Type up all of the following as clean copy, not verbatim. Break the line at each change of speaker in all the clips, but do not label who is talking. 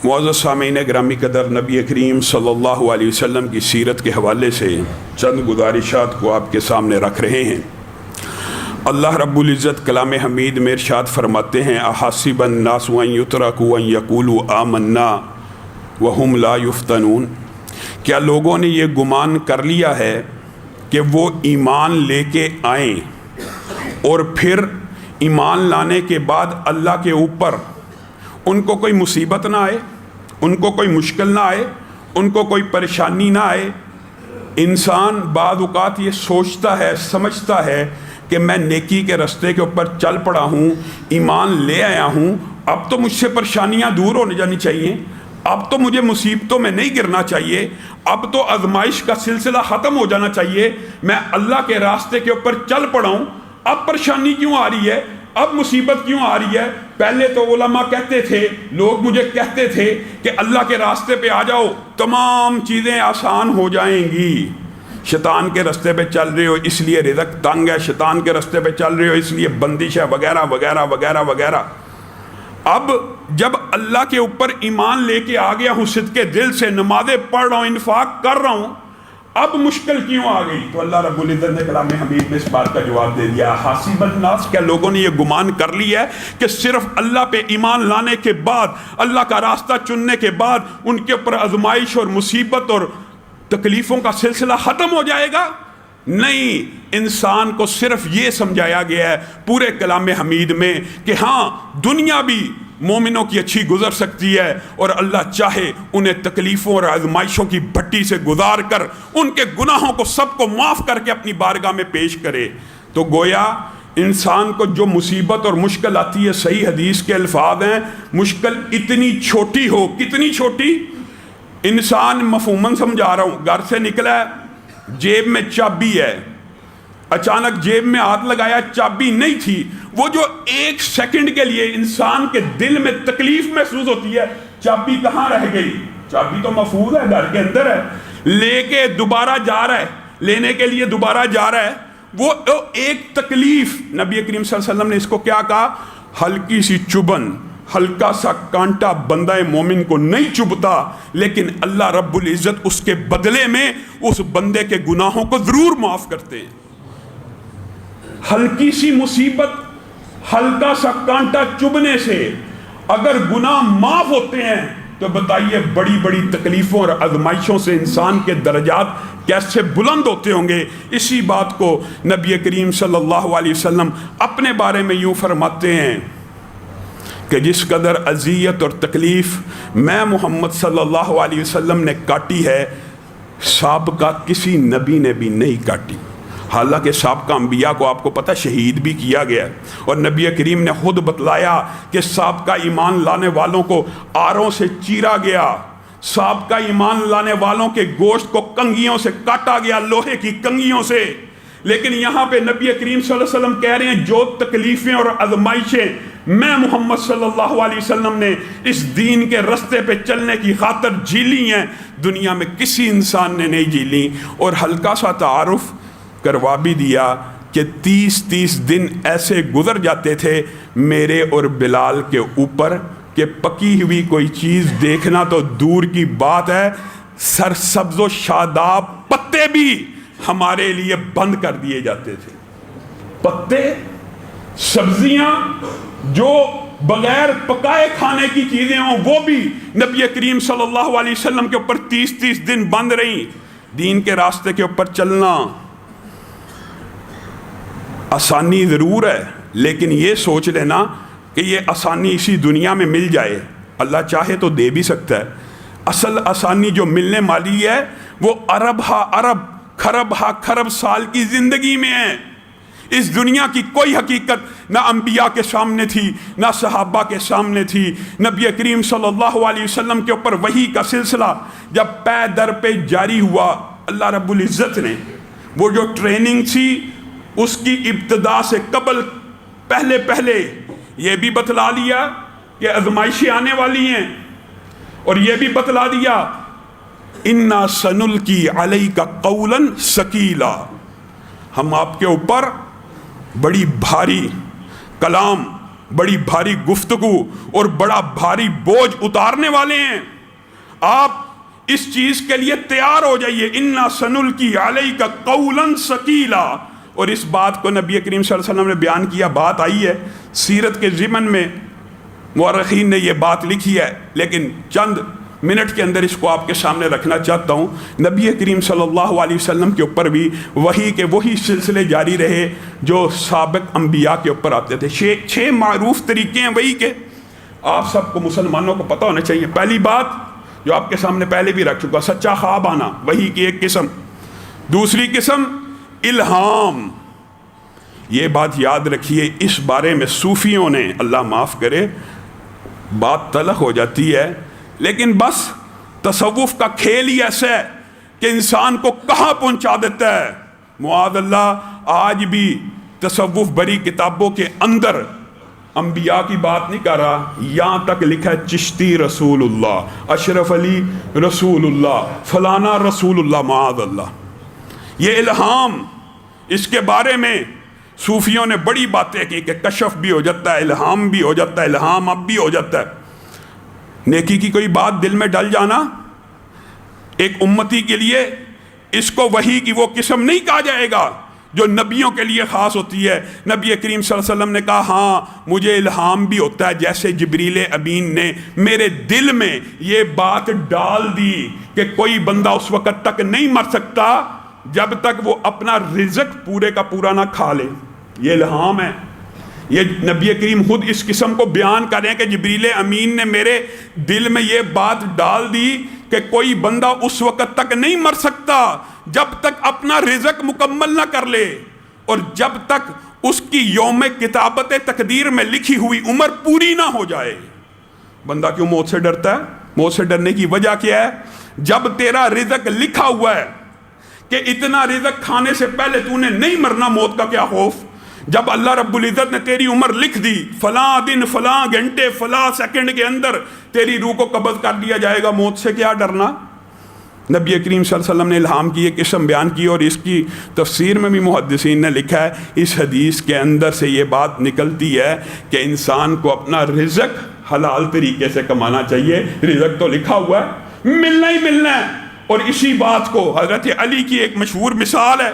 معزز سامعین گرامی قدر، نبی کریم صلی اللہ علیہ وسلم کی سیرت کے حوالے سے چند گزارشات کو آپ کے سامنے رکھ رہے ہیں۔ اللہ رب العزت کلام حمید میں ارشاد فرماتے ہیں، احاسب الناس ان یترکوا ان یقولوا آمنا وہم لا یفتنون، کیا لوگوں نے یہ گمان کر لیا ہے کہ وہ ایمان لے کے آئیں اور پھر ایمان لانے کے بعد اللہ کے اوپر ان کو کوئی مصیبت نہ آئے، ان کو کوئی مشکل نہ آئے، ان کو کوئی پریشانی نہ آئے؟ انسان بعض اوقات یہ سوچتا ہے، سمجھتا ہے کہ میں نیکی کے راستے کے اوپر چل پڑا ہوں، ایمان لے آیا ہوں، اب تو مجھ سے پریشانیاں دور ہو جانی چاہیے، اب تو مجھے مصیبتوں میں نہیں گرنا چاہیے، اب تو آزمائش کا سلسلہ ختم ہو جانا چاہیے، میں اللہ کے راستے کے اوپر چل پڑا ہوں، اب پریشانی کیوں آ رہی ہے، اب مصیبت کیوں آ رہی ہے؟ پہلے تو علماء کہتے تھے، لوگ مجھے کہتے تھے کہ اللہ کے راستے پہ آ جاؤ تمام چیزیں آسان ہو جائیں گی، شیطان کے راستے پہ چل رہے ہو اس لیے رزق تنگ ہے، شیطان کے راستے پہ چل رہے ہو اس لیے بندش ہے، وغیرہ وغیرہ وغیرہ وغیرہ۔ اب جب اللہ کے اوپر ایمان لے کے آ گیا ہوں، صدقے دل سے نمازیں پڑھ رہا ہوں، انفاق کر رہا ہوں، اب مشکل کیوں آ گئی؟ تو اللہ رب العزت نے کلام حمید میں اس بات کا جواب دے دیا، حاسب الناس، کیا لوگوں نے یہ گمان کر لیا ہے کہ صرف اللہ پہ ایمان لانے کے بعد، اللہ کا راستہ چننے کے بعد ان کے اوپر آزمائش اور مصیبت اور تکلیفوں کا سلسلہ ختم ہو جائے گا؟ نہیں، انسان کو صرف یہ سمجھایا گیا ہے پورے کلام حمید میں کہ ہاں دنیا بھی مومنوں کی اچھی گزر سکتی ہے، اور اللہ چاہے انہیں تکلیفوں اور آزمائشوں کی بھٹی سے گزار کر ان کے گناہوں کو سب کو معاف کر کے اپنی بارگاہ میں پیش کرے۔ تو گویا انسان کو جو مصیبت اور مشکل آتی ہے، صحیح حدیث کے الفاظ ہیں، مشکل اتنی چھوٹی ہو، کتنی چھوٹی؟ انسان مفہوماً سمجھا رہا ہوں، گھر سے نکلا ہے، جیب میں چابی ہے، اچانک جیب میں ہاتھ لگایا، چابی نہیں تھی، وہ جو ایک سیکنڈ کے لیے انسان کے دل میں تکلیف محسوس ہوتی ہے، چابی کہاں رہ گئی؟ چابی تو محفوظ ہے، گھر کے اندر ہے، لے کے دوبارہ جا رہا ہے، لینے کے لیے دوبارہ جا رہا ہے، وہ ایک تکلیف، نبی کریم صلی اللہ علیہ وسلم نے اس کو کیا کہا؟ ہلکی سی چبن، ہلکا سا کانٹا بندہ مومن کو نہیں چبھتا، لیکن اللہ رب العزت اس کے بدلے میں اس بندے کے گناہوں کو ضرور معاف کرتے ہیں۔ ہلکی سی مصیبت، ہلکا سا کانٹا چبھنے سے اگر گناہ معاف ہوتے ہیں تو بتائیے بڑی بڑی تکلیفوں اور آزمائشوں سے انسان کے درجات کیسے بلند ہوتے ہوں گے۔ اسی بات کو نبی کریم صلی اللہ علیہ وسلم اپنے بارے میں یوں فرماتے ہیں کہ جس قدر اذیت اور تکلیف میں محمد صلی اللہ علیہ وسلم نے کاٹی ہے، سابقہ کسی نبی نے بھی نہیں کاٹی۔ حالانکہ سابقہ انبیاء کو آپ کو پتہ شہید بھی کیا گیا، اور نبی کریم نے خود بتلایا کہ سابقہ ایمان لانے والوں کو آروں سے چیرا گیا، سابقہ ایمان لانے والوں کے گوشت کو کنگھیوں سے کاٹا گیا، لوہے کی کنگھیوں سے۔ لیکن یہاں پہ نبی کریم صلی اللہ علیہ وسلم کہہ رہے ہیں جو تکلیفیں اور آزمائشیں میں محمد صلی اللہ علیہ وسلم نے اس دین کے رستے پہ چلنے کی خاطر جھیلی ہیں، دنیا میں کسی انسان نے نہیں جھیلی۔ اور ہلکا سا تعارف کروا بھی دیا کہ 30 دن ایسے گزر جاتے تھے میرے اور بلال کے اوپر کہ پکی ہوئی کوئی چیز دیکھنا تو دور کی بات ہے، سرسبز و شاداب پتے بھی ہمارے لیے بند کر دیے جاتے تھے۔ پتے، سبزیاں جو بغیر پکائے کھانے کی چیزیں ہوں وہ بھی نبی کریم صلی اللہ علیہ وسلم کے اوپر 30 دن بند رہیں۔ دین کے راستے کے اوپر چلنا آسانی ضرور ہے، لیکن یہ سوچ لینا کہ یہ آسانی اسی دنیا میں مل جائے، اللہ چاہے تو دے بھی سکتا ہے۔ اصل آسانی جو ملنے والی ہے وہ ارب ہا ارب، خرب ہا خرب سال کی زندگی میں ہے۔ اس دنیا کی کوئی حقیقت نہ انبیاء کے سامنے تھی، نہ صحابہ کے سامنے تھی۔ نبی کریم صلی اللہ علیہ وسلم کے اوپر وحی کا سلسلہ جب پے در پہ جاری ہوا، اللہ رب العزت نے وہ جو ٹریننگ تھی اس کی ابتدا سے قبل پہلے یہ بھی بتلا دیا کہ آزمائشیں آنے والی ہیں، اور یہ بھی بتلا دیا اِنَّا سَنُلْقِي عَلَيْكَ قَوْلًا ثَقِيلًا، ہم آپ کے اوپر بڑی بھاری کلام بڑی بھاری گفتگو اور بڑا بھاری بوجھ اتارنے والے ہیں. آپ اس چیز کے لیے تیار ہو جائیے. اِنَّا سَنُلْقِي عَلَيْكَ قَوْلًا ثَقِيلًا. اور اس بات کو نبی کریم صلی اللہ علیہ وسلم نے بیان کیا. بات آئی ہے سیرت کے ضمن میں، مورخین نے یہ بات لکھی ہے، لیکن چند منٹ کے اندر اس کو آپ کے سامنے رکھنا چاہتا ہوں. نبی کریم صلی اللہ علیہ وسلم کے اوپر بھی وحی کے وہی سلسلے جاری رہے جو سابق انبیاء کے اوپر آتے تھے. 6 معروف طریقے ہیں وحی کے، آپ سب کو مسلمانوں کو پتہ ہونا چاہیے. پہلی بات جو آپ کے سامنے پہلے بھی رکھ چکا، سچا خواب آنا، وحی کی ایک قسم. دوسری قسم الہام. یہ بات یاد رکھیے، اس بارے میں صوفیوں نے، اللہ معاف کرے، بات تلخ ہو جاتی ہے، لیکن بس تصوف کا کھیل ہی ایسا ہے کہ انسان کو کہاں پہنچا دیتا ہے. معاذ اللہ، آج بھی تصوف بری کتابوں کے اندر انبیاء کی بات نہیں کر رہا، یہاں تک لکھا ہے چشتی رسول اللہ، اشرف علی رسول اللہ، فلانا رسول اللہ. معاذ اللہ. یہ الہام، اس کے بارے میں صوفیوں نے بڑی باتیں کی کہ کشف بھی ہو جاتا ہے، الہام بھی ہو جاتا ہے، الہام اب بھی ہو جاتا ہے. نیکی کی کوئی بات دل میں ڈل جانا ایک امتی کے لیے، اس کو وحی کی وہ قسم نہیں کہا جائے گا جو نبیوں کے لیے خاص ہوتی ہے. نبی کریم صلی اللہ علیہ وسلم نے کہا ہاں مجھے الہام بھی ہوتا ہے، جیسے جبریل امین نے میرے دل میں یہ بات ڈال دی کہ کوئی بندہ اس وقت تک نہیں مر سکتا جب تک وہ اپنا رزق پورے کا پورا نہ کھا لے. یہ الہام ہے. یہ نبی کریم خود اس قسم کو بیان کریں کہ جبریل امین نے میرے دل میں یہ بات ڈال دی کہ کوئی بندہ اس وقت تک نہیں مر سکتا جب تک اپنا رزق مکمل نہ کر لے، اور جب تک اس کی یوم کتابت تقدیر میں لکھی ہوئی عمر پوری نہ ہو جائے. بندہ کیوں موت سے ڈرتا ہے؟ موت سے ڈرنے کی وجہ کیا ہے؟ جب تیرا رزق لکھا ہوا ہے کہ اتنا رزق کھانے سے پہلے تو نے نہیں مرنا، موت کا کیا خوف؟ جب اللہ رب العزت نے تیری عمر لکھ دی، فلاں دن، فلاں گھنٹے، فلاں سیکنڈ کے اندر تیری روح کو قبض کر دیا جائے گا، موت سے کیا ڈرنا؟ نبی کریم صلی اللہ علیہ وسلم نے الہام کی ایک قسم بیان کی، اور اس کی تفسیر میں بھی محدثین نے لکھا ہے اس حدیث کے اندر سے یہ بات نکلتی ہے کہ انسان کو اپنا رزق حلال طریقے سے کمانا چاہیے. رزق تو لکھا ہوا ہے، ملنا ہی ملنا ہے. اور اسی بات کو حضرت علی کی ایک مشہور مثال ہے.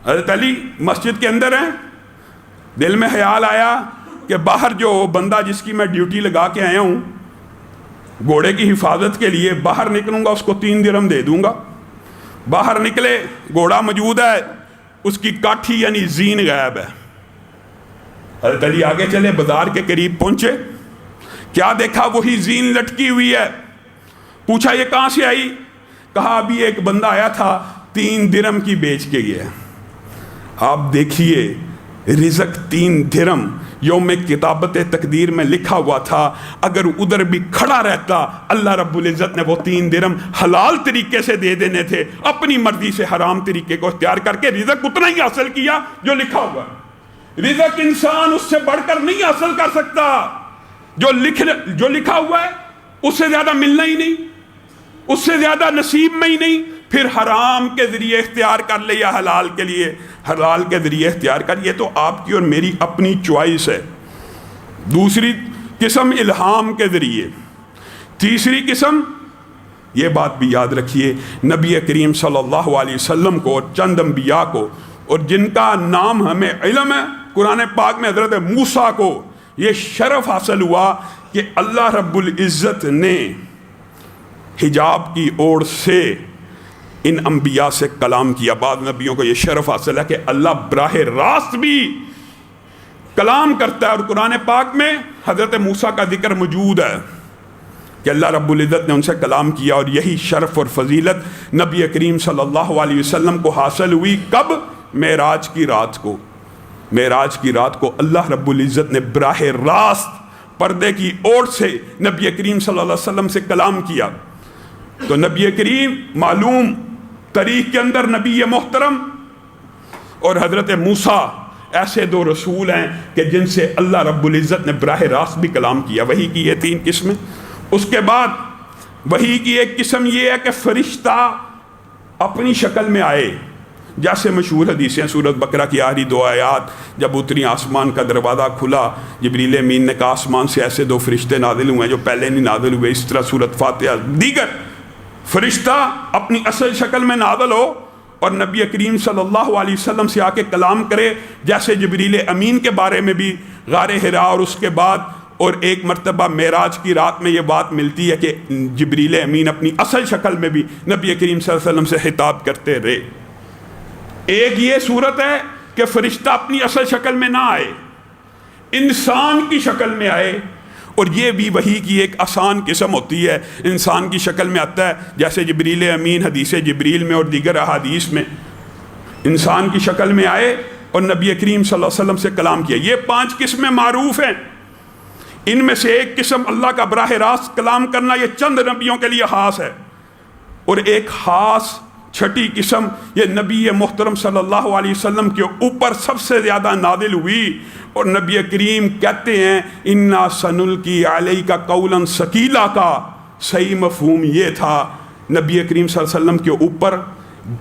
حضرت علی مسجد کے اندر ہیں، دل میں خیال آیا کہ باہر جو بندہ جس کی میں ڈیوٹی لگا کے آیا ہوں گھوڑے کی حفاظت کے لیے، باہر نکلوں گا اس کو 3 درہم دے دوں گا. باہر نکلے، گھوڑا موجود ہے، اس کی کاٹھی یعنی زین غائب ہے. حضرت علی آگے چلے، بازار کے قریب پہنچے، کیا دیکھا؟ وہی زین لٹکی ہوئی ہے. پوچھا یہ کہاں سے آئی؟ کہا ابھی ایک بندہ آیا تھا 3 درہم کی بیچ کے گیا. آپ دیکھیے رزق 3 درہم یوم کتابت تقدیر میں لکھا ہوا تھا. اگر ادھر بھی کھڑا رہتا اللہ رب العزت نے وہ 3 درہم حلال طریقے سے دے دینے تھے. اپنی مرضی سے حرام طریقے کو اختیار کر کے رزق اتنا ہی حاصل کیا جو لکھا ہوا. رزق انسان اس سے بڑھ کر نہیں حاصل کر سکتا. جو لکھا ہوا ہے اس سے زیادہ ملنا ہی نہیں، اس سے زیادہ نصیب میں ہی نہیں. پھر حرام کے ذریعے اختیار کر لے یا حلال کے لیے حلال کے ذریعے اختیار کر، یہ تو آپ کی اور میری اپنی چوائس ہے. دوسری قسم الہام کے ذریعے. تیسری قسم، یہ بات بھی یاد رکھیے، نبی کریم صلی اللہ علیہ وسلم کو اور چند انبیاء کو، اور جن کا نام ہمیں علم ہے، قرآن پاک میں حضرت موسیٰ کو یہ شرف حاصل ہوا کہ اللہ رب العزت نے حجاب کی اوڑ سے ان انبیاء سے کلام کیا. بعض نبیوں کو یہ شرف حاصل ہے کہ اللہ براہ راست بھی کلام کرتا ہے، اور قرآن پاک میں حضرت موسیٰ کا ذکر موجود ہے کہ اللہ رب العزت نے ان سے کلام کیا. اور یہی شرف اور فضیلت نبی کریم صلی اللہ علیہ وسلم کو حاصل ہوئی. کب؟ معراج کی رات کو. معراج کی رات کو اللہ رب العزت نے براہ راست پردے کی اوٹ سے نبی کریم صلی اللہ علیہ وسلم سے کلام کیا. تو نبی کریم معلوم تاریخ کے اندر نبی محترم اور حضرت موسیٰ ایسے 2 رسول ہیں کہ جن سے اللہ رب العزت نے براہ راست بھی کلام کیا. وحی کی یہ 3 قسمیں. اس کے بعد وحی کی ایک قسم یہ ہے کہ فرشتہ اپنی شکل میں آئے. جیسے مشہور حدیثیں سورۃ بقرہ کی آخری 2 آیات جب اتری آسمان کا دروازہ کھلا، جبریل امین نے کہا آسمان سے ایسے 2 فرشتے نازل ہوئے ہیں جو پہلے نہیں نازل ہوئے، اس طرح سورۃ فاتحہ دیگر فرشتہ اپنی اصل شکل میں نازل ہو اور نبی کریم صلی اللہ علیہ وسلم سے آ کے کلام کرے، جیسے جبریل امین کے بارے میں بھی غار حرا اور اس کے بعد اور ایک مرتبہ معراج کی رات میں یہ بات ملتی ہے کہ جبریل امین اپنی اصل شکل میں بھی نبی کریم صلی اللہ علیہ وسلم سے خطاب کرتے رہے۔ ایک یہ صورت ہے کہ فرشتہ اپنی اصل شکل میں نہ آئے، انسان کی شکل میں آئے، اور یہ بھی وحی کی ایک آسان قسم ہوتی ہے، انسان کی شکل میں آتا ہے، جیسے جبریل امین حدیث جبریل میں اور دیگر احادیث میں انسان کی شکل میں آئے اور نبی کریم صلی اللہ علیہ وسلم سے کلام کیا۔ یہ 5 قسمیں معروف ہیں، ان میں سے ایک قسم اللہ کا براہ راست کلام کرنا یہ چند نبیوں کے لیے خاص ہے، اور ایک خاص چھٹی قسم یہ نبی محترم صلی اللہ علیہ وسلم کے اوپر سب سے زیادہ نازل ہوئی، اور نبی کریم کہتے ہیں اِنَّا سَنُلْقِي عَلَيْكَ قَوْلًا ثَقِيلًا کا صحیح مفہوم یہ تھا نبی کریم صلی اللہ علیہ وسلم کے اوپر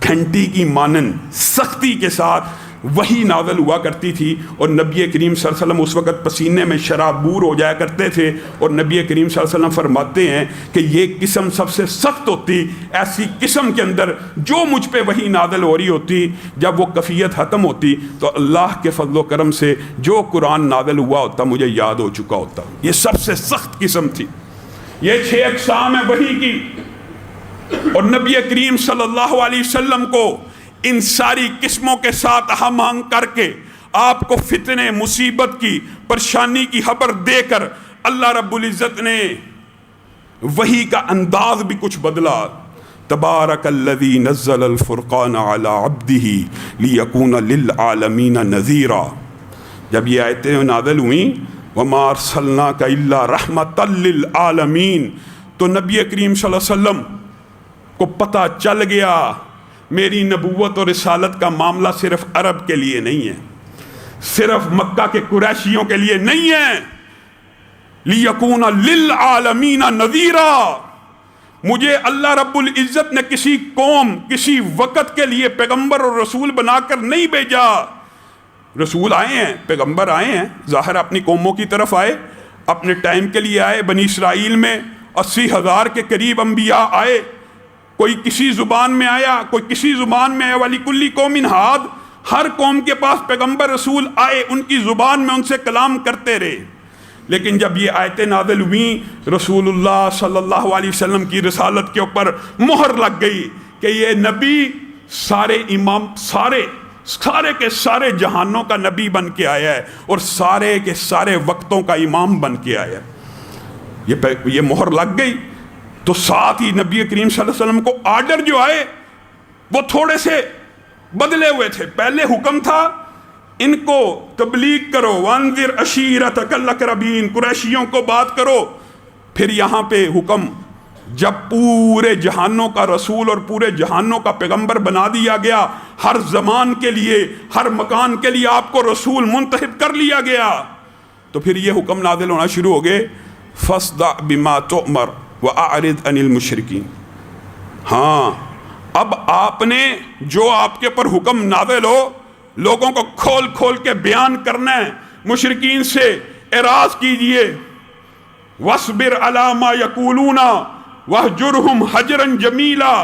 گھنٹی کی مانند سختی کے ساتھ وہی نازل ہوا کرتی تھی، اور نبی کریم صلی اللہ علیہ وسلم اس وقت پسینے میں شرابور ہو جایا کرتے تھے، اور نبی کریم صلی اللہ علیہ وسلم فرماتے ہیں کہ یہ قسم سب سے سخت ہوتی، ایسی قسم کے اندر جو مجھ پہ وہی نازل ہو رہی ہوتی، جب وہ کفیت ختم ہوتی تو اللہ کے فضل و کرم سے جو قرآن نازل ہوا ہوتا مجھے یاد ہو چکا ہوتا۔ یہ سب سے سخت قسم تھی۔ یہ 6 اقسام ہیں وحی کی، اور نبی کریم صلی اللہ علیہ وسلم کو ان ساری قسموں کے ساتھ ہم آہنگ کر کے آپ کو فتنے مصیبت کی پریشانی کی خبر دے کر اللہ رب العزت نے وحی کا انداز بھی کچھ بدلا۔ تبارک الذی نزل الفرقان علی عبدہ لیکون للعالمین نذیرا، جب یہ آیتیں نازل ہوئیں وما ارسلناک الا رحمۃ للعالمین، تو نبی کریم صلی اللہ علیہ وسلم کو پتہ چل گیا میری نبوت اور رسالت کا معاملہ صرف عرب کے لیے نہیں ہے، صرف مکہ کے قریشیوں کے لیے نہیں ہے، لیکون للعالمین نذیرا، مجھے اللہ رب العزت نے کسی قوم کسی وقت کے لیے پیغمبر اور رسول بنا کر نہیں بھیجا۔ رسول آئے ہیں، پیغمبر آئے ہیں، ظاہر اپنی قوموں کی طرف آئے، اپنے ٹائم کے لیے آئے، بنی اسرائیل میں 80,000 کے قریب انبیاء آئے، کوئی کسی زبان میں آیا، کوئی کسی زبان میں آیا، وَلِكُلِّ قَوْمٍ ہَادٍ، ہر قوم کے پاس پیغمبر رسول آئے، ان کی زبان میں ان سے کلام کرتے رہے۔ لیکن جب یہ آیتیں نازل ہوئیں رسول اللہ صلی اللہ علیہ وسلم کی رسالت کے اوپر مہر لگ گئی کہ یہ نبی سارے امام سارے کے سارے جہانوں کا نبی بن کے آیا ہے، اور سارے کے سارے وقتوں کا امام بن کے آیا ہے۔ یہ مہر لگ گئی تو ساتھ ہی نبی کریم صلی اللہ علیہ وسلم کو آرڈر جو آئے وہ تھوڑے سے بدلے ہوئے تھے۔ پہلے حکم تھا ان کو تبلیغ کرو، وانذر عشیرتک الاقربین، قریشیوں کو بات کرو۔ پھر یہاں پہ حکم جب پورے جہانوں کا رسول اور پورے جہانوں کا پیغمبر بنا دیا گیا، ہر زمان کے لیے ہر مکان کے لیے آپ کو رسول منتخب کر لیا گیا، تو پھر یہ حکم نازل ہونا شروع ہو گئے، فاصدع بما تؤمر وَأَعْرِضْ عَنِ الْمُشْرِكِينَ۔ ہاں اب آپ نے جو آپ کے پر حکم نازل ہو لوگوں کو کھول کھول کے بیان کرنا ہے، مشرکین سے اعراض کیجئے۔ وَاصْبِرْ عَلَى مَا يَقُولُونَ وَاهْجُرْهُمْ هَجْرًا جَمِيلًا،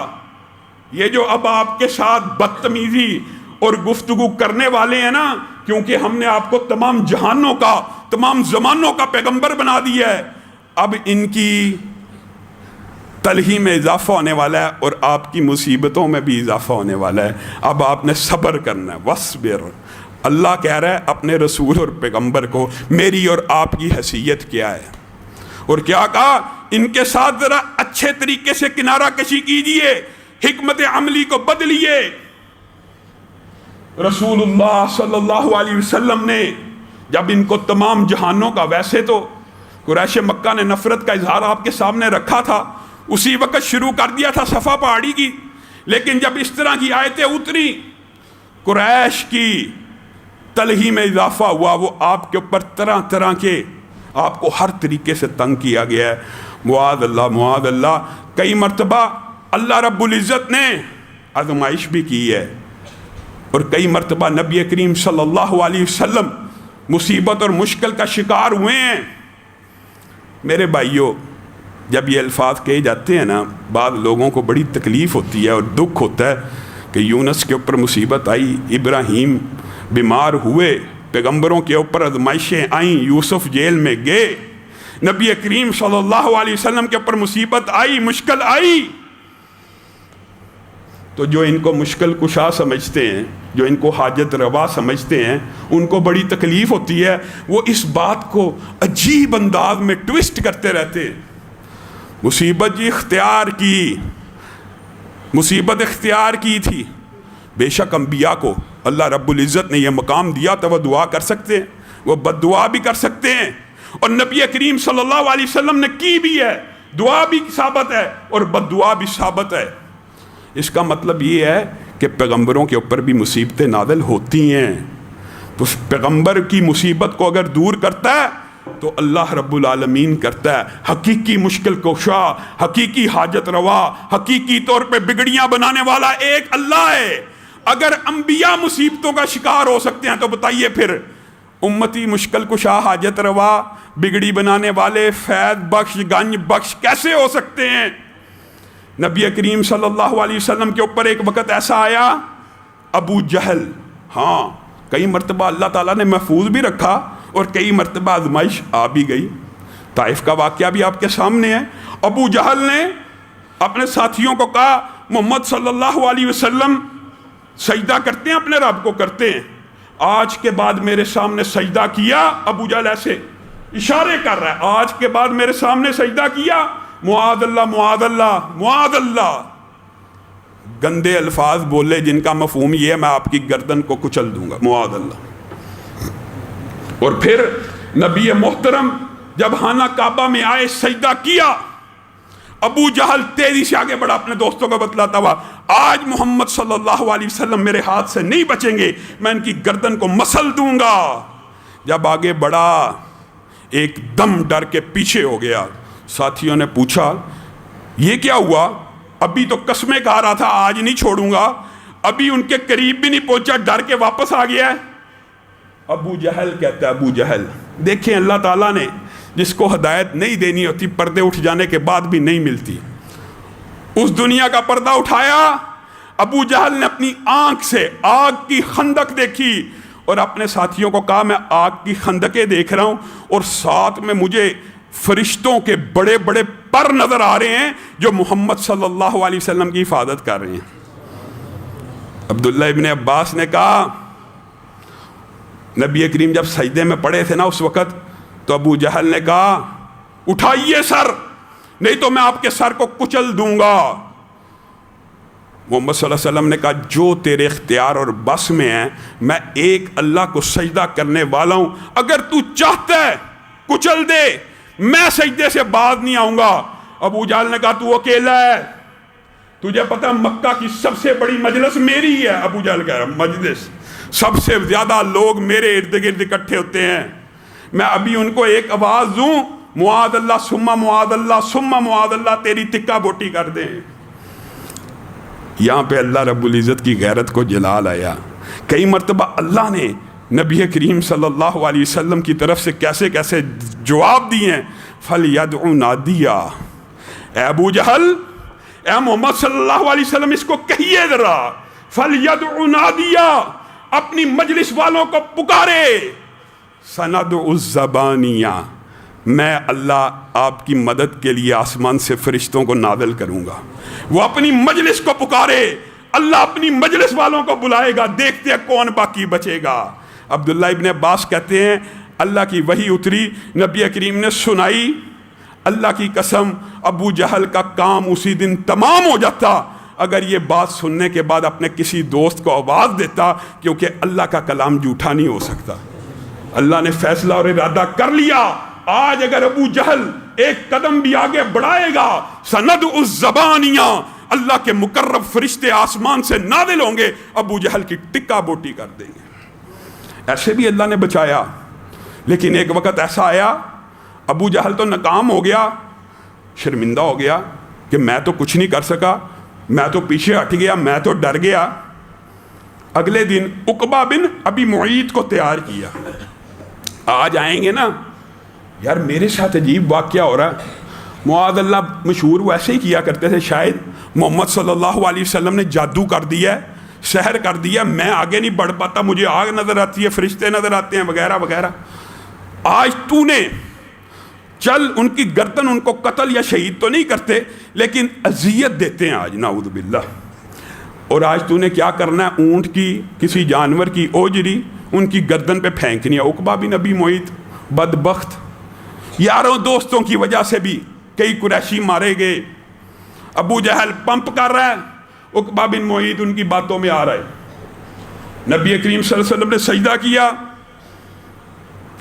یہ جو اب آپ کے ساتھ بدتمیزی اور گفتگو کرنے والے ہیں نا، کیونکہ ہم نے آپ کو تمام جہانوں کا تمام زمانوں کا پیغمبر بنا دیا ہے، اب ان کی تلہی میں اضافہ ہونے والا ہے اور آپ کی مصیبتوں میں بھی اضافہ ہونے والا ہے۔ اب آپ نے صبر کرنا ہے، وَاصْبِرْ، اللہ کہہ رہا ہے اپنے رسول اور پیغمبر کو میری اور آپ کی حیثیت کیا ہے، اور کیا کہا ان کے ساتھ ذرا اچھے طریقے سے کنارہ کشی کیجئے، حکمت عملی کو بدلیے۔ رسول اللہ صلی اللہ علیہ وسلم نے جب ان کو تمام جہانوں کا، ویسے تو قریش مکہ نے نفرت کا اظہار آپ کے سامنے رکھا تھا، اسی وقت شروع کر دیا تھا صفا پہاڑی کی، لیکن جب اس طرح کی آیتیں اتری قریش کی تلہی میں اضافہ ہوا، وہ آپ کے اوپر طرح طرح کے آپ کو ہر طریقے سے تنگ کیا گیا ہے۔ معاذ اللہ معاذ اللہ، کئی مرتبہ اللہ رب العزت نے آزمائش بھی کی ہے، اور کئی مرتبہ نبی کریم صلی اللہ علیہ وسلم مصیبت اور مشکل کا شکار ہوئے ہیں۔ میرے بھائیوں، جب یہ الفاظ کہے جاتے ہیں نا، بعض لوگوں کو بڑی تکلیف ہوتی ہے اور دکھ ہوتا ہے کہ یونس کے اوپر مصیبت آئی، ابراہیم بیمار ہوئے، پیغمبروں کے اوپر آزمائشیں آئیں، یوسف جیل میں گئے، نبی کریم صلی اللہ علیہ وسلم کے اوپر مصیبت آئی، مشکل آئی۔ تو جو ان کو مشکل کشا سمجھتے ہیں، جو ان کو حاجت روا سمجھتے ہیں، ان کو بڑی تکلیف ہوتی ہے، وہ اس بات کو عجیب انداز میں ٹویسٹ کرتے رہتے ہیں۔ مصیبت جی اختیار کی، مصیبت اختیار کی تھی۔ بے شک انبیاء کو اللہ رب العزت نے یہ مقام دیا تو وہ دعا کر سکتے ہیں، وہ بد دعا بھی کر سکتے ہیں، اور نبی کریم صلی اللہ علیہ وسلم نے کی بھی ہے، دعا بھی ثابت ہے اور بد دعا بھی ثابت ہے۔ اس کا مطلب یہ ہے کہ پیغمبروں کے اوپر بھی مصیبتیں نازل ہوتی ہیں، تو پیغمبر کی مصیبت کو اگر دور کرتا ہے تو اللہ رب العالمین کرتا ہے۔ حقیقی مشکل کشا، حقیقی حاجت روا، حقیقی طور پہ بگڑیاں بنانے والا ایک اللہ ہے۔ اگر انبیاء مصیبتوں کا شکار ہو سکتے ہیں تو بتائیے پھر امتی مشکل کشا، حاجت روا، بگڑی بنانے والے، فیض بخش، گنج بخش کیسے ہو سکتے ہیں؟ نبی کریم صلی اللہ علیہ وسلم کے اوپر ایک وقت ایسا آیا، ابو جہل، ہاں کئی مرتبہ اللہ تعالیٰ نے محفوظ بھی رکھا اور کئی مرتبہ آزمائش آ بھی گئی۔ طائف کا واقعہ بھی آپ کے سامنے ہے۔ ابو جہل نے اپنے ساتھیوں کو کہا محمد صلی اللہ علیہ وسلم سجدہ کرتے ہیں، اپنے رب کو کرتے ہیں، آج کے بعد میرے سامنے سجدہ کیا، ابو جہل ایسے اشارے کر رہا ہے، آج کے بعد میرے سامنے سجدہ کیا، معاذ اللہ معاذ اللہ معاذ اللہ، گندے الفاظ بولے جن کا مفہوم یہ ہے میں آپ کی گردن کو کچل دوں گا، معاذ اللہ۔ اور پھر نبی محترم جب خانہ کعبہ میں آئے، سجدہ کیا، ابو جہل تیزی سے آگے بڑھا، اپنے دوستوں کو بتلاتا ہوا آج محمد صلی اللہ علیہ وسلم میرے ہاتھ سے نہیں بچیں گے، میں ان کی گردن کو مسل دوں گا۔ جب آگے بڑھا ایک دم ڈر کے پیچھے ہو گیا۔ ساتھیوں نے پوچھا یہ کیا ہوا؟ ابھی تو قسمیں کھا رہا تھا آج نہیں چھوڑوں گا، ابھی ان کے قریب بھی نہیں پہنچا، ڈر کے واپس آ گیا ہے۔ ابو جہل کہتا ہے، ابو جہل دیکھیں اللہ تعالیٰ نے جس کو ہدایت نہیں دینی ہوتی پردے اٹھ جانے کے بعد بھی نہیں ملتی، اس دنیا کا پردہ اٹھایا۔ ابو جہل نے اپنی آنکھ سے آگ کی خندق دیکھی اور اپنے ساتھیوں کو کہا میں آگ کی خندقیں دیکھ رہا ہوں اور ساتھ میں مجھے فرشتوں کے بڑے بڑے پر نظر آ رہے ہیں جو محمد صلی اللہ علیہ وسلم کی حفاظت کر رہے ہیں۔ عبداللہ ابن عباس نے کہا نبی کریم جب سجدے میں پڑے تھے نا اس وقت، تو ابو جہل نے کہا اٹھائیے سر نہیں تو میں آپ کے سر کو کچل دوں گا۔ محمد صلی اللہ علیہ وسلم نے کہا جو تیرے اختیار اور بس میں ہے، میں ایک اللہ کو سجدہ کرنے والا ہوں، اگر تو چاہتا ہے کچل دے، میں سجدے سے باز نہیں آؤں گا۔ ابو جہل نے کہا تو اکیلا ہے، تجھے پتہ مکہ کی سب سے بڑی مجلس میری ہے۔ ابو جہل کہہ رہا مجلس، سب سے زیادہ لوگ میرے ارد گرد اکٹھے ہوتے ہیں، میں ابھی ان کو ایک آواز دوں معاذ اللہ ثم معاذ اللہ ثم معاذ اللہ، تیری تکہ بوٹی کر دیں۔ یہاں پہ اللہ رب العزت کی غیرت کو جلال آیا۔ کئی مرتبہ اللہ نے نبی کریم صلی اللہ علیہ وسلم کی طرف سے کیسے کیسے جواب دیے ہیں۔ فَلْيَدْعُ نَادِيَهُ، اے ابو جہل، اے محمد صلی اللہ علیہ وسلم اس کو کہیے ذرا، فَلْيَدْعُ نَادِيَهُ، اپنی مجلس والوں کو پکارے۔ سَنَدْعُ الزَّبَانِيَّةَ، میں اللہ آپ کی مدد کے لیے آسمان سے فرشتوں کو نازل کروں گا۔ وہ اپنی مجلس کو پکارے، اللہ اپنی مجلس والوں کو بلائے گا، دیکھتے ہیں کون باقی بچے گا۔ عبداللہ ابن عباس کہتے ہیں اللہ کی وحی اتری، نبی کریم نے سنائی، اللہ کی قسم ابو جہل کا کام اسی دن تمام ہو جاتا اگر یہ بات سننے کے بعد اپنے کسی دوست کو آواز دیتا، کیونکہ اللہ کا کلام جھوٹا نہیں ہو سکتا۔ اللہ نے فیصلہ اور ارادہ کر لیا، آج اگر ابو جہل ایک قدم بھی آگے بڑھائے گا، سند الزبانیہ، اللہ کے مقرب فرشتے آسمان سے نازل ہوں گے، ابو جہل کی ٹکا بوٹی کر دیں گے۔ ایسے بھی اللہ نے بچایا، لیکن ایک وقت ایسا آیا ابو جہل تو ناکام ہو گیا، شرمندہ ہو گیا کہ میں تو کچھ نہیں کر سکا، میں تو پیچھے ہٹ گیا، میں تو ڈر گیا۔ اگلے دن عقبہ بن ابی معیط کو تیار کیا. آج آئیں گے نا یار میرے ساتھ عجیب واقعہ ہو رہا ہے. معاذ اللہ مشہور ویسے ہی کیا کرتے تھے، شاید محمد صلی اللہ علیہ وسلم نے جادو کر دیا ہے، سحر کر دیا، میں آگے نہیں بڑھ پاتا، مجھے آگ نظر آتی ہے، فرشتے نظر آتے ہیں وغیرہ وغیرہ. آج تو نے چل ان کی گردن، ان کو قتل یا شہید تو نہیں کرتے لیکن اذیت دیتے ہیں آج، نعوذ باللہ. اور آج تو نے کیا کرنا ہے، اونٹ کی کسی جانور کی اوجری ان کی گردن پہ پھینکنی ہے. عقبہ بن ابی معیط بدبخت، یاروں دوستوں کی وجہ سے بھی کئی قریشی مارے گئے. ابو جہل پمپ کر رہا ہے، عقبہ بن معیط ان کی باتوں میں آ رہا ہے. نبی کریم صلی اللہ علیہ وسلم نے سجدہ کیا.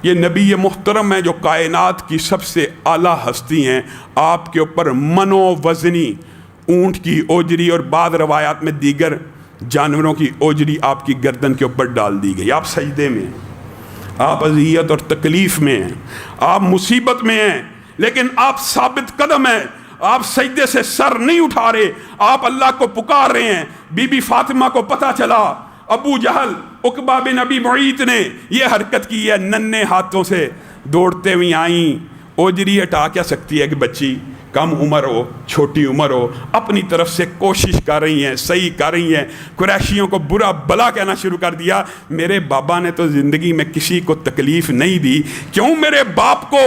یہ نبی محترم ہے جو کائنات کی سب سے اعلیٰ ہستی ہیں، آپ کے اوپر منو وزنی اونٹ کی اوجری اور بعض روایات میں دیگر جانوروں کی اوجری آپ کی گردن کے اوپر ڈال دی گئی. آپ سجدے میں ہیں، آپ اذیت اور تکلیف میں ہیں، آپ مصیبت میں ہیں، لیکن آپ ثابت قدم ہیں، آپ سجدے سے سر نہیں اٹھا رہے، آپ اللہ کو پکار رہے ہیں. بی بی فاطمہ کو پتہ چلا ابو جہل عقبہ بن ابی معیط نے یہ حرکت کی ہے، ننھے ہاتھوں سے دوڑتے ہوئی آئیں. اوجری ہٹا کیا سکتی ہے کہ بچی کم عمر ہو، چھوٹی عمر ہو، اپنی طرف سے کوشش کر رہی ہیں، صحیح کر رہی ہیں. قریشیوں کو برا بلا کہنا شروع کر دیا. میرے بابا نے تو زندگی میں کسی کو تکلیف نہیں دی، کیوں میرے باپ کو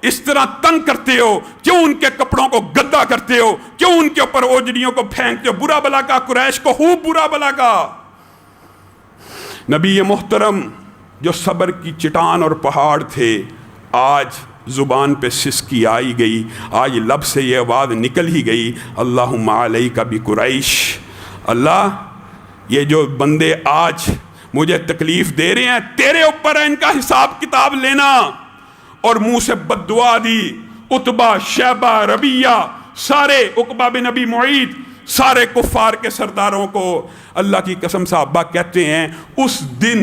اس طرح تنگ کرتے ہو، کیوں ان کے کپڑوں کو گدا کرتے ہو، کیوں ان کے اوپر اوجریوں کو پھینکتے ہو. برا بلا کا، قریش کو خوب برا بلا کا. نبی محترم جو صبر کی چٹان اور پہاڑ تھے، آج زبان پہ سسکی آئی گئی، آج لب سے یہ آواز نکل ہی گئی، اللہم علیک بقریش. اللہ یہ جو بندے آج مجھے تکلیف دے رہے ہیں تیرے اوپر ہے ان کا حساب کتاب لینا. اور منہ سے بد دعا دی. عتبہ، شیبہ، ربیہ، سارے عقبہ بن ابی معیط، سارے کفار کے سرداروں کو اللہ کی قسم صحابہ کہتے ہیں اس دن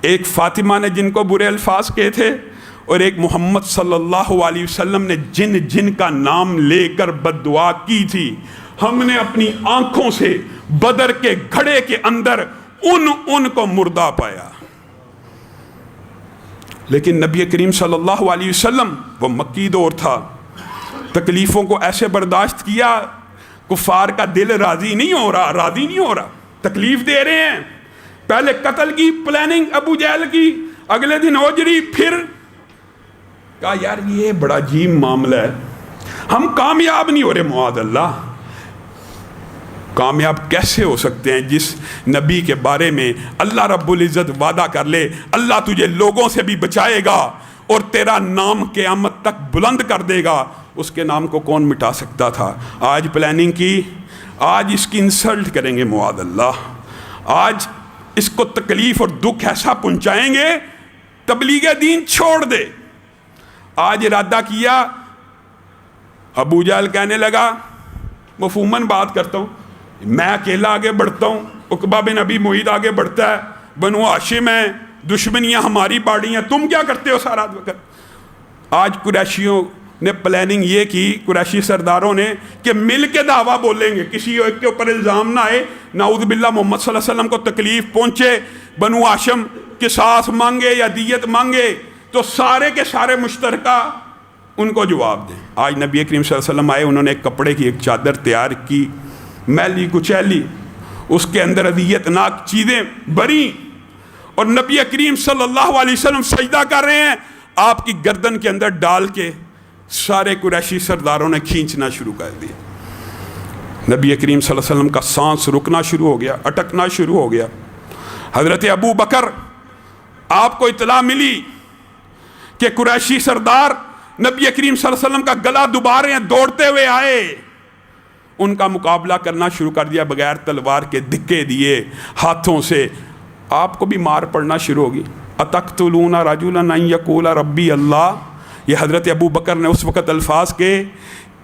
ایک فاطمہ نے جن کو برے الفاظ کہے تھے اور ایک محمد صلی اللہ علیہ وسلم نے جن جن کا نام لے کر بد دعا کی تھی، ہم نے اپنی آنکھوں سے بدر کے گھڑے کے اندر ان کو مردہ پایا. لیکن نبی کریم صلی اللہ علیہ وسلم، وہ مکی دور تھا، تکلیفوں کو ایسے برداشت کیا، کفار کا دل راضی نہیں ہو رہا، تکلیف دے رہے ہیں. پہلے قتل کی پلاننگ ابو جہل کی، اگلے دن اوجری، پھر کہا یار یہ بڑا عجیب معاملہ ہے، ہم کامیاب نہیں ہو رہے. معاذ اللہ، کامیاب کیسے ہو سکتے ہیں جس نبی کے بارے میں اللہ رب العزت وعدہ کر لے اللہ تجھے لوگوں سے بھی بچائے گا اور تیرا نام قیامت تک بلند کر دے گا. اس کے نام کو کون مٹا سکتا تھا؟ آج پلاننگ کی، آج اس کی انسلٹ کریں گے. معاذ اللہ، آج اس کو تکلیف اور دکھ ایسا پہنچائیں گے تبلیغ دین چھوڑ دے. آج ارادہ کیا، ابو جہل کہنے لگا، مفہوماً بات کرتا ہوں، میں اکیلا آگے بڑھتا ہوں، عقبہ بن ابی معیط آگے بڑھتا ہے، بنو ہاشم ہیں، دشمنیاں ہماری باڑی ہیں، تم کیا کرتے ہو سارا وقت. آج قریشیوں نے پلاننگ یہ کی، قریشی سرداروں نے، کہ مل کے دعویٰ بولیں گے، کسی ایک کے اوپر الزام نہ آئے، نعوذ باللہ محمد صلی اللہ علیہ وسلم کو تکلیف پہنچے، بنو ہاشم قصاص مانگے یا دیت مانگے تو سارے کے سارے مشترکہ ان کو جواب دیں. آج نبی کریم صلی اللہ علیہ وسلم آئے، انہوں نے ایک کپڑے کی ایک چادر تیار کی، میلی کچیلی، اس کے اندر اذیت ناک چیزیں بری، اور نبی کریم صلی اللہ علیہ وسلم سجدہ کر رہے ہیں، آپ کی گردن کے اندر ڈال کے سارے قریشی سرداروں نے کھینچنا شروع کر دیا. نبی کریم صلی اللہ علیہ وسلم کا سانس رکنا شروع ہو گیا، اٹکنا شروع ہو گیا. حضرت ابو بکر، آپ کو اطلاع ملی کہ قریشی سردار نبی کریم صلی اللہ علیہ وسلم کا گلا دبا رہے ہیں، دوڑتے ہوئے آئے، ان کا مقابلہ کرنا شروع کر دیا، بغیر تلوار کے دھکے دیے ہاتھوں سے. آپ کو بھی مار پڑنا شروع ہوگی. اتقتلون رجلا ان یقول ربی اللہ، یہ حضرت ابو بکر نے اس وقت الفاظ کے،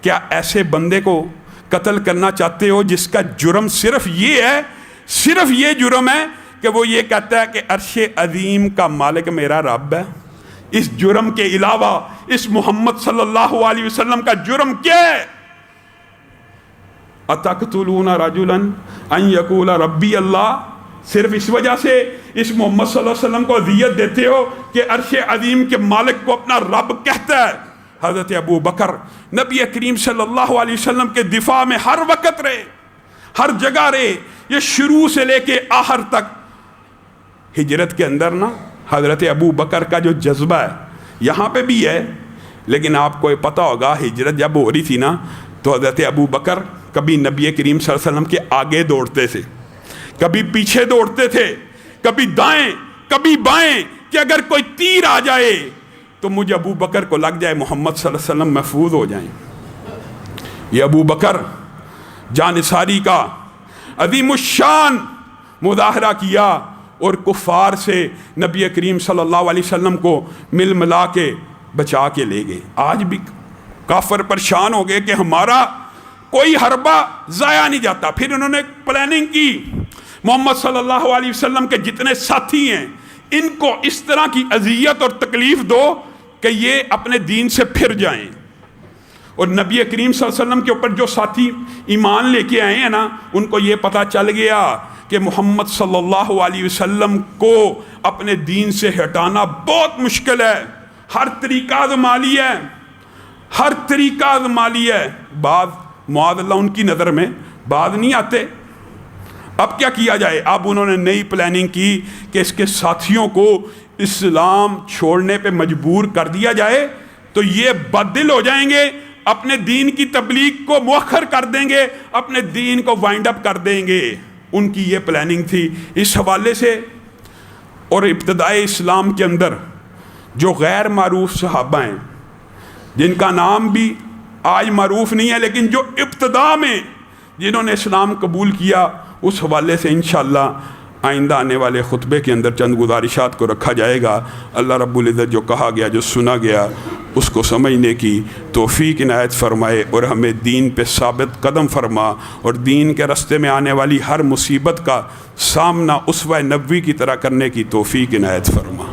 کیا ایسے بندے کو قتل کرنا چاہتے ہو جس کا جرم صرف یہ جرم ہے کہ وہ یہ کہتا ہے کہ عرش عظیم کا مالک میرا رب ہے؟ اس جرم کے علاوہ اس محمد صلی اللہ علیہ وسلم کا جرم کیا ہے؟ اتقتلون رجلا ان یقول ربی اللہ، صرف اس وجہ سے اس محمد صلی اللہ علیہ وسلم کو اذیت دیتے ہو کہ عرش عظیم کے مالک کو اپنا رب کہتا ہے۔ حضرت ابو بکر نبی کریم صلی اللہ علیہ وسلم کے دفاع میں ہر وقت رہے، ہر جگہ رہے، یہ شروع سے لے کے آخر تک۔ ہجرت کے اندر نا حضرت ابو بکر کا جو جذبہ ہے یہاں پہ بھی ہے، لیکن آپ کو یہ پتہ ہوگا ہجرت جب ہو رہی تھی نا تو حضرت ابو بکر کبھی نبی کریم صلی اللہ علیہ وسلم کے آگے دوڑتے تھے، کبھی پیچھے دوڑتے تھے، کبھی دائیں کبھی بائیں، کہ اگر کوئی تیر آ جائے تو مجھے ابو بکر کو لگ جائے، محمد صلی اللہ علیہ وسلم محفوظ ہو جائیں۔ یہ ابو بکر جانثاری کا عظیم الشان مظاہرہ کیا اور کفار سے نبی کریم صلی اللہ علیہ وسلم کو مل ملا کے بچا کے لے گئے۔ آج بھی کافر پریشان ہو گئے کہ ہمارا کوئی حربہ ضائع نہیں جاتا۔ پھر انہوں نے پلاننگ کی، محمد صلی اللہ علیہ وسلم کے جتنے ساتھی ہیں ان کو اس طرح کی اذیت اور تکلیف دو کہ یہ اپنے دین سے پھر جائیں۔ اور نبی کریم صلی اللہ علیہ وسلم کے اوپر جو ساتھی ایمان لے کے آئے ہیں نا ان کو یہ پتہ چل گیا کہ محمد صلی اللہ علیہ وسلم کو اپنے دین سے ہٹانا بہت مشکل ہے، ہر طریقہ آزما لیا ہے، ہر طریقہ آزما لیا ہے۔ بعض معاذ اللہ ان کی نظر میں بعض نہیں آتے۔ اب کیا کیا جائے؟ اب انہوں نے نئی پلاننگ کی کہ اس کے ساتھیوں کو اسلام چھوڑنے پہ مجبور کر دیا جائے تو یہ بددل ہو جائیں گے، اپنے دین کی تبلیغ کو مؤخر کر دیں گے، اپنے دین کو وائنڈ اپ کر دیں گے۔ ان کی یہ پلاننگ تھی۔ اس حوالے سے اور ابتدائے اسلام کے اندر جو غیر معروف صحابہ ہیں جن کا نام بھی آج معروف نہیں ہے لیکن جو ابتدا میں جنہوں نے اسلام قبول کیا، اس حوالے سے انشاءاللہ آئندہ آنے والے خطبے کے اندر چند گزارشات کو رکھا جائے گا۔ اللہ رب العزت جو کہا گیا، جو سنا گیا، اس کو سمجھنے کی توفیق عنایت فرمائے اور ہمیں دین پہ ثابت قدم فرما اور دین کے راستے میں آنے والی ہر مصیبت کا سامنا اسوہ نبوی کی طرح کرنے کی توفیق عنایت فرما۔